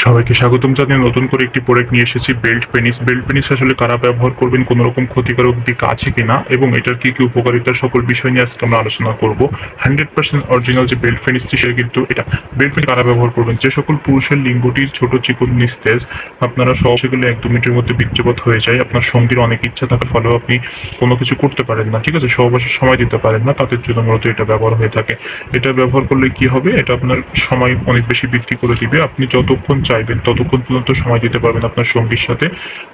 সবাইকে স্বাগতম জানিয়ে নতুন করে একটি প্রোডাক্ট নিয়ে এসেছি, বেল্ট পেনিস। বেল্ট পেনিস আসলে কারা ব্যবহার করবেন, কোনো রকম ক্ষতিকারক দিক আছে কিনা এবং এটার কি কি উপকারিতা, সকল বিষয় নিয়ে আজকে আমরা আলোচনা করব। 100% অরিজিনাল যে বেল্ট পেনিসটি সেটা কিন্তু এটা। বেল্ট পেনিস কারা ব্যবহার করবেন? যে সকল পুরুষের লিঙ্গটির ছোট চিকন নিস্তেজ আপনারা সব সেগুলো 1-2 মিনিটের মধ্যে বীর্যপাত হয়ে যায়, আপনার সঙ্গীর অনেক ইচ্ছা থাকার ফলেও আপনি কোনো কিছু করতে পারেন না, ঠিক আছে, সহবাসে সময় দিতে পারেন না, তাদের জন্য মূলত এটা ব্যবহার হয়ে থাকে। এটা ব্যবহার করলে কি হবে, এটা আপনার সময় অনেক বেশি বৃদ্ধি করে দিবে। আপনি যতক্ষণ চাইবেন ততক্ষণ পর্যন্ত সময় দিতে পারবেন আপনার সঙ্গীর সাথে।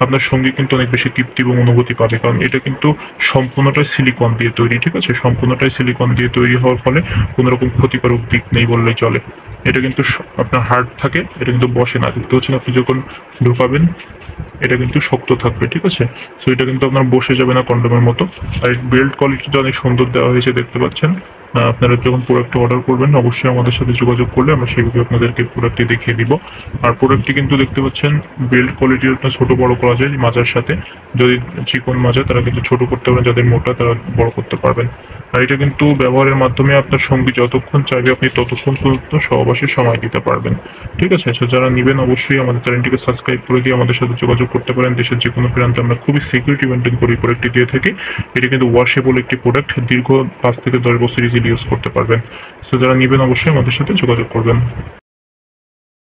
আপনার সঙ্গী কিন্তু অনেক বেশি তৃপ্তি এবং অনুভূতি পাবে, কারণ এটা কিন্তু সম্পূর্ণটাই সিলিকন দিয়ে তৈরি, ঠিক আছে, সম্পূর্ণটাই সিলিকন দিয়ে তৈরি হওয়ার ফলে কোনো রকম ক্ষতিকারক দিক নেই বললেই চলে। এটা কিন্তু আপনার হার্ড থাকে, এটা কিন্তু বসে না, দেখতে পাচ্ছেন আপনি যখন ঢুকাবেন এটা কিন্তু শক্ত থাকবে, ঠিক আছে। সো এটা কিন্তু আপনার বসে যাবে না কন্ডোমের মতো। আর বেল্ট কোয়ালিটিটা অনেক সুন্দর দেওয়া হয়েছে, দেখতে পাচ্ছেন। আপনারা যখন প্রোডাক্টটা অর্ডার করবেন অবশ্যই আমাদের সাথে যোগাযোগ করলে আমরা সেইভাবে আপনাদেরকে প্রোডাক্টটি দেখিয়ে দিব। আর প্রোডাক্টটি কিন্তু দেখতে পাচ্ছেন বেল্ট কোয়ালিটির আপনার ছোট বড় করা যায় মাজার সাথে। যদি চিকন মাজা তারা কিন্তু ছোট করতে পারেন, যাদের মোটা তারা বড় করতে পারবেন। আর এটা কিন্তু ব্যবহারের মাধ্যমে আপনার সঙ্গী যতক্ষণ চাইবে আপনি ততক্ষণ পর্যন্ত সহবাসে সময় দিতে পারবেন, ঠিক আছে। সো যারা নেবেন অবশ্যই আমাদের চ্যানেলটিকে সাবস্ক্রাইব করে দিয়ে আমাদের সাথে যোগাযোগ করতে পারেন। দেশের যে কোনো প্রান্তে আমরা খুবই সিকিউরিটি মেনটেন করি প্রোডাক্টটি দিয়ে থাকি। এটা কিন্তু ওয়াশেবল একটি প্রোডাক্ট, দীর্ঘ 5 থেকে 10 বছর ইজিলি ইউজ করতে পারবেন। সো যারা নেবেন অবশ্যই আমাদের সাথে যোগাযোগ করবেন।